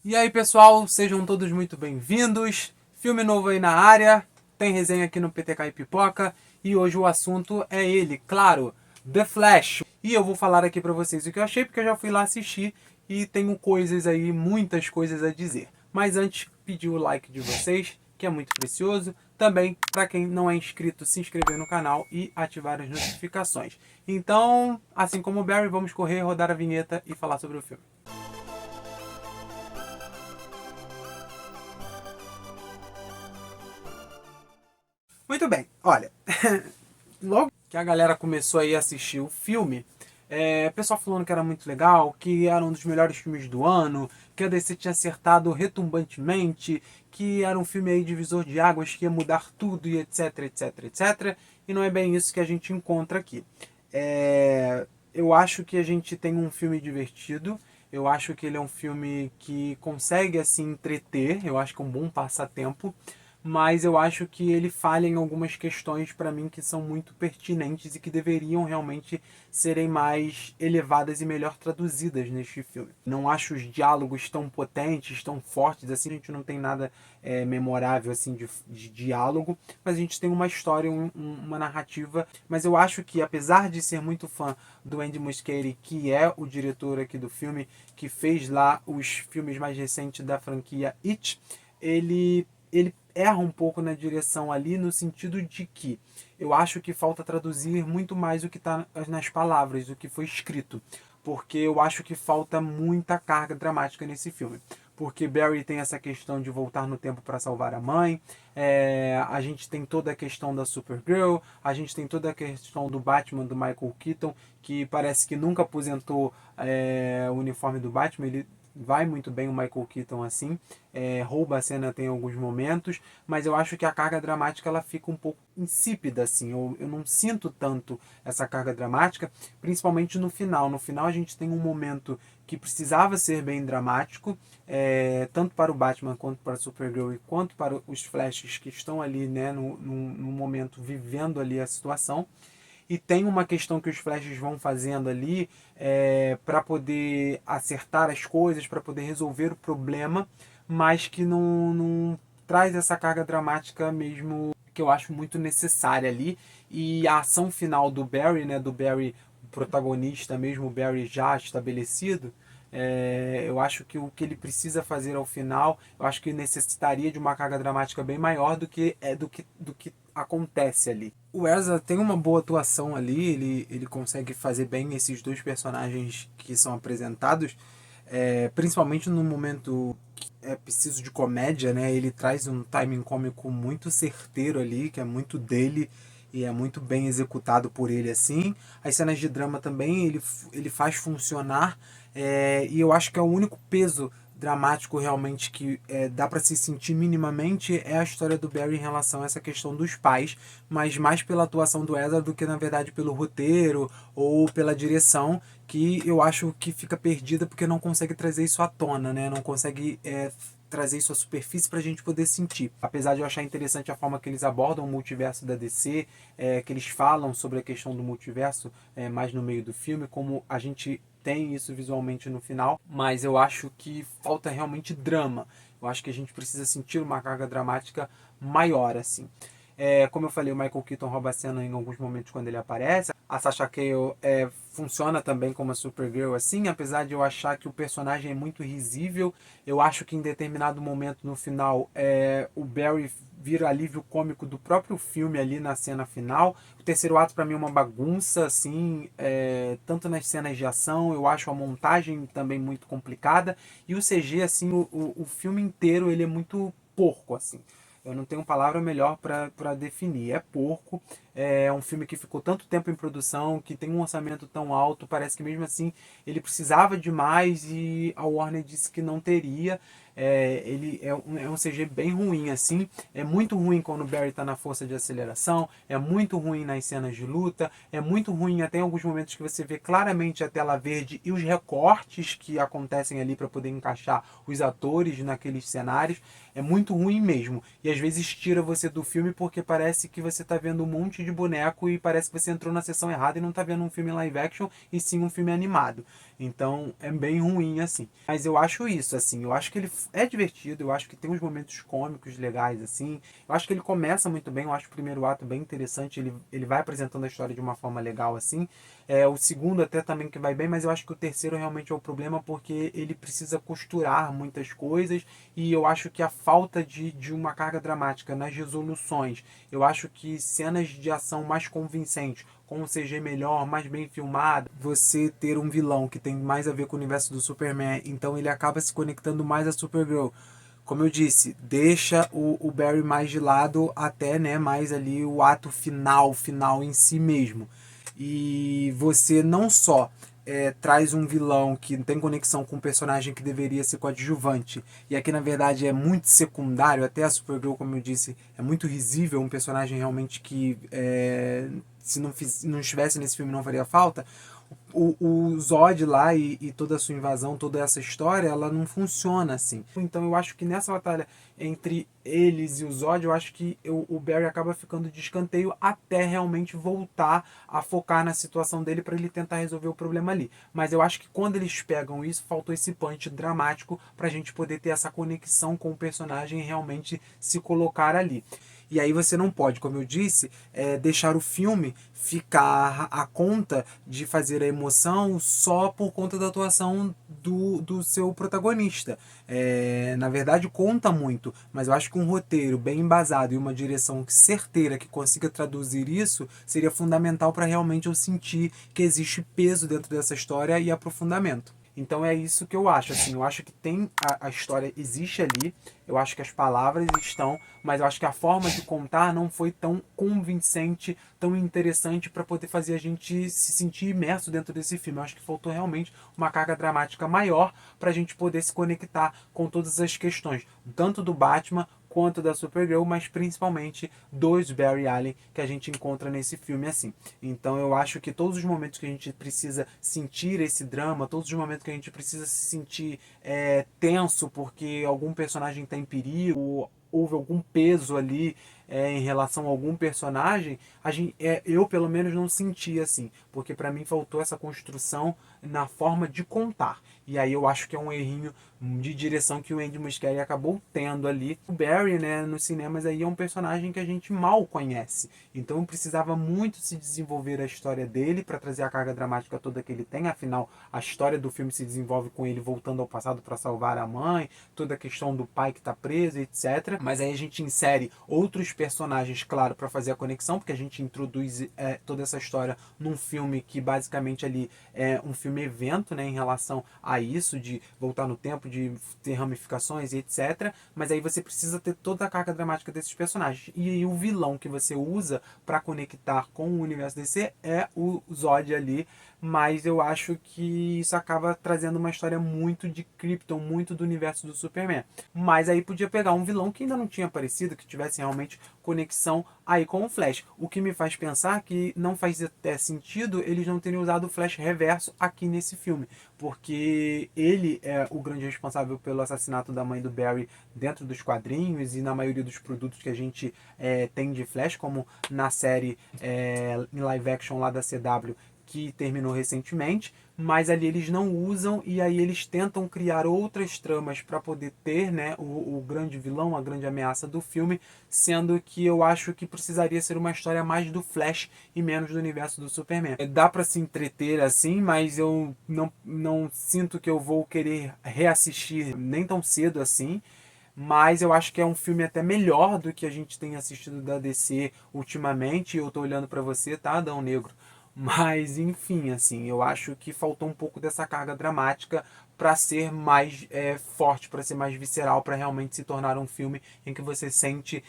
E aí pessoal, sejam todos muito bem-vindos. Filme novo aí na área, tem resenha aqui no PTK e Pipoca. E hoje o assunto é ele, claro, The Flash. E eu vou falar aqui pra vocês o que eu achei, porque eu já fui lá assistir e tenho coisas aí, muitas coisas a dizer. Mas antes, pedir o like de vocês, que é muito precioso. Também, para quem não é inscrito, se inscrever no canal e ativar as notificações. Então, assim como o Barry, vamos correr, rodar a vinheta e falar sobre o filme. Muito bem, olha, logo que a galera começou aí a assistir o filme, o pessoal falando que era muito legal, que era um dos melhores filmes do ano, que a DC tinha acertado retumbantemente, que era um filme aí divisor de águas, que ia mudar tudo e etc, etc, etc. E não é bem isso que a gente encontra aqui. Eu acho que a gente tem um filme divertido, eu acho que ele é um filme que consegue assim entreter, eu acho que é um bom passatempo, mas eu acho que ele falha em algumas questões para mim que são muito pertinentes e que deveriam realmente serem mais elevadas e melhor traduzidas neste filme. Não acho os diálogos tão potentes, tão fortes, assim, a gente não tem nada memorável assim de diálogo, mas a gente tem uma história, uma narrativa, mas eu acho que apesar de ser muito fã do Andy Muschietti, que é o diretor aqui do filme, que fez lá os filmes mais recentes da franquia It, ele erra um pouco na direção ali, no sentido de que eu acho que falta traduzir muito mais o que está nas palavras, o que foi escrito. Porque eu acho que falta muita carga dramática nesse filme. Porque Barry tem essa questão de voltar no tempo para salvar a mãe, a gente tem toda a questão da Supergirl, a gente tem toda a questão do Batman, do Michael Keaton, que parece que nunca aposentou o uniforme do Batman, ele vai muito bem o Michael Keaton assim, rouba a cena tem alguns momentos, mas eu acho que a carga dramática ela fica um pouco insípida assim, eu não sinto tanto essa carga dramática, principalmente no final. No final a gente tem um momento que precisava ser bem dramático, tanto para o Batman quanto para a Supergirl e quanto para os Flashes que estão ali, né, no momento vivendo ali a situação. E tem uma questão que os Flashes vão fazendo ali para poder acertar as coisas, para poder resolver o problema, mas que não traz essa carga dramática mesmo que eu acho muito necessária ali. E a ação final do Barry, né, do Barry protagonista mesmo, o Barry já estabelecido, eu acho que o que ele precisa fazer ao final, eu acho que necessitaria de uma carga dramática bem maior do que acontece ali. O Ezra tem uma boa atuação ali, ele consegue fazer bem esses dois personagens que são apresentados, principalmente no momento que é preciso de comédia, né? Ele traz um timing cômico muito certeiro ali, que é muito dele e é muito bem executado por ele assim. As cenas de drama também ele faz funcionar, e eu acho que é o único peso dramático realmente que dá para se sentir minimamente é a história do Barry em relação a essa questão dos pais, mas mais pela atuação do Ezra do que na verdade pelo roteiro ou pela direção, que eu acho que fica perdida porque não consegue trazer isso à tona, né? Não consegue trazer isso à superfície para a gente poder sentir. Apesar de eu achar interessante a forma que eles abordam o multiverso da DC, que eles falam sobre a questão do multiverso mais no meio do filme, como a gente tem isso visualmente no final, mas eu acho que falta realmente drama. Eu acho que a gente precisa sentir uma carga dramática maior, assim. Como eu falei, o Michael Keaton rouba a cena em alguns momentos quando ele aparece. A Sasha Calle funciona também como a Supergirl, assim, apesar de eu achar que o personagem é muito risível. Eu acho que em determinado momento no final o Barry vira alívio cômico do próprio filme ali na cena final. O terceiro ato para mim é uma bagunça, assim, tanto nas cenas de ação, eu acho a montagem também muito complicada, e o CG, assim, o filme inteiro ele é muito porco, assim. Eu não tenho palavra melhor para definir. É porco. É um filme que ficou tanto tempo em produção, que tem um orçamento tão alto. Parece que mesmo assim ele precisava de mais e a Warner disse que não teria. Ele é um CG bem ruim assim. É muito ruim quando o Barry está na força de aceleração. É muito ruim nas cenas de luta. É muito ruim até em alguns momentos que você vê claramente a tela verde e os recortes que acontecem ali para poder encaixar os atores naqueles cenários. É muito ruim mesmo. E às vezes tira você do filme porque parece que você está vendo um monte de boneco e parece que você entrou na sessão errada e não tá vendo um filme live action e sim um filme animado. Então é bem ruim assim. Mas eu acho isso, assim, eu acho que ele é divertido, eu acho que tem uns momentos cômicos legais, assim. Eu acho que ele começa muito bem, eu acho o primeiro ato bem interessante, ele vai apresentando a história de uma forma legal, assim. O segundo até também que vai bem, mas eu acho que o terceiro realmente é o problema porque ele precisa costurar muitas coisas e eu acho que a falta de uma carga dramática nas resoluções, eu acho que cenas de ação mais convincentes, com um CG melhor, mais bem filmado, você ter um vilão que tem mais a ver com o universo do Superman, então ele acaba se conectando mais a Supergirl. Como eu disse, deixa o Barry mais de lado até, né, mais ali o ato final em si mesmo. E você não só traz um vilão que tem conexão com um personagem que deveria ser coadjuvante, e aqui na verdade é muito secundário, até a Supergirl, como eu disse, é muito risível, um personagem realmente que se não estivesse nesse filme não faria falta. O Zod lá e toda a sua invasão, toda essa história, ela não funciona assim. Então eu acho que nessa batalha entre eles e o Zod, eu acho que o Barry acaba ficando de escanteio até realmente voltar a focar na situação dele para ele tentar resolver o problema ali. Mas eu acho que quando eles pegam isso, faltou esse punch dramático para a gente poder ter essa conexão com o personagem e realmente se colocar ali. E aí você não pode, como eu disse, deixar o filme ficar à conta de fazer a emoção só por conta da atuação do seu protagonista. Na verdade, conta muito, mas eu acho que um roteiro bem embasado e uma direção certeira que consiga traduzir isso seria fundamental para realmente eu sentir que existe peso dentro dessa história e aprofundamento. Então é isso que eu acho, assim, eu acho que tem a história existe ali, eu acho que as palavras estão, mas eu acho que a forma de contar não foi tão convincente, tão interessante para poder fazer a gente se sentir imerso dentro desse filme. Eu acho que faltou realmente uma carga dramática maior para a gente poder se conectar com todas as questões, tanto do Batman quanto da Supergirl, mas principalmente dos Barry Allen que a gente encontra nesse filme assim. Então eu acho que todos os momentos que a gente precisa sentir esse drama, todos os momentos que a gente precisa se sentir tenso porque algum personagem está em perigo, houve algum peso ali em relação a algum personagem, eu pelo menos não senti assim, porque para mim faltou essa construção na forma de contar. E aí eu acho que é um errinho de direção que o Andy Muschietti acabou tendo ali. O Barry, né, nos cinemas aí é um personagem que a gente mal conhece. Então precisava muito se desenvolver a história dele para trazer a carga dramática toda que ele tem. Afinal, a história do filme se desenvolve com ele voltando ao passado para salvar a mãe, toda a questão do pai que está preso, etc. Mas aí a gente insere outros personagens, claro, para fazer a conexão, porque a gente introduz toda essa história num filme que basicamente ali é um filme evento, né, em relação a isso, de voltar no tempo, de ter ramificações e etc. Mas aí você precisa ter toda a carga dramática desses personagens. E aí o vilão que você usa para conectar com o universo DC é o Zod ali, mas eu acho que isso acaba trazendo uma história muito de Krypton, muito do universo do Superman. Mas aí podia pegar um vilão que ainda não tinha aparecido, que tivesse realmente conexão aí com o Flash. O que me faz pensar que não faz até sentido eles não terem usado o Flash reverso aqui nesse filme, porque ele é o grande responsável pelo assassinato da mãe do Barry dentro dos quadrinhos e na maioria dos produtos que a gente tem de Flash, como na série em live action lá da CW, que terminou recentemente, mas ali eles não usam e aí eles tentam criar outras tramas para poder ter, né, o grande vilão, a grande ameaça do filme, sendo que eu acho que precisaria ser uma história mais do Flash e menos do universo do Superman. Dá para se entreter assim, mas eu não sinto que eu vou querer reassistir nem tão cedo assim. Mas eu acho que é um filme até melhor do que a gente tem assistido da DC ultimamente. Eu tô olhando para você, tá, Adão Negro? Mas, enfim, assim, eu acho que faltou um pouco dessa carga dramática para ser mais forte, para ser mais visceral, para realmente se tornar um filme em que você sente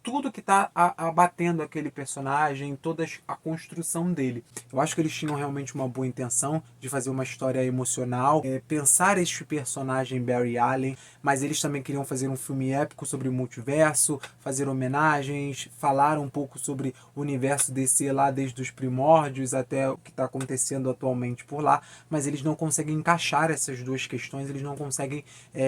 tudo que está abatendo aquele personagem, toda a construção dele. Eu acho que eles tinham realmente uma boa intenção de fazer uma história emocional, pensar este personagem Barry Allen, mas eles também queriam fazer um filme épico sobre o multiverso, fazer homenagens, falar um pouco sobre o universo DC lá desde os primórdios até o que está acontecendo atualmente por lá, mas eles não conseguem encaixar essas duas questões, eles não conseguem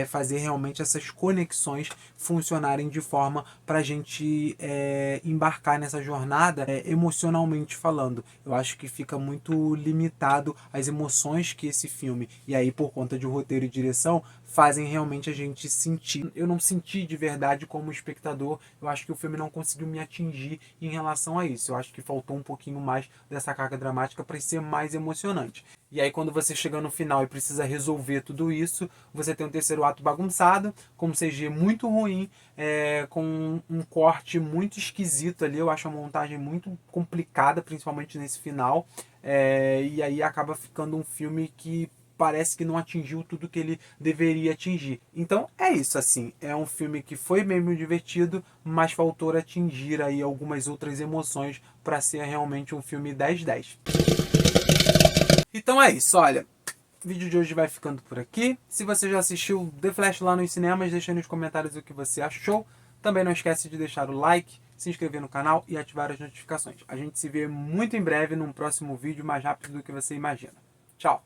fazer realmente essas conexões funcionarem de forma para a gente realmente embarcar nessa jornada emocionalmente falando. Eu acho que fica muito limitado às emoções que esse filme, e aí por conta de roteiro e direção, fazem realmente a gente sentir. Eu não senti de verdade como espectador, eu acho que o filme não conseguiu me atingir em relação a isso. Eu acho que faltou um pouquinho mais dessa carga dramática para ser mais emocionante. E aí quando você chega no final e precisa resolver tudo isso, você tem um terceiro ato bagunçado, com um CG muito ruim, com um corte muito esquisito ali. Eu acho a montagem muito complicada, principalmente nesse final. E aí acaba ficando um filme que parece que não atingiu tudo que ele deveria atingir. Então é isso, assim, é um filme que foi mesmo divertido, mas faltou atingir aí algumas outras emoções para ser realmente um filme 10/10. Então é isso, olha, o vídeo de hoje vai ficando por aqui. Se você já assistiu The Flash lá nos cinemas, deixa aí nos comentários o que você achou. Também não esquece de deixar o like, se inscrever no canal e ativar as notificações. A gente se vê muito em breve num próximo vídeo, mais rápido do que você imagina. Tchau!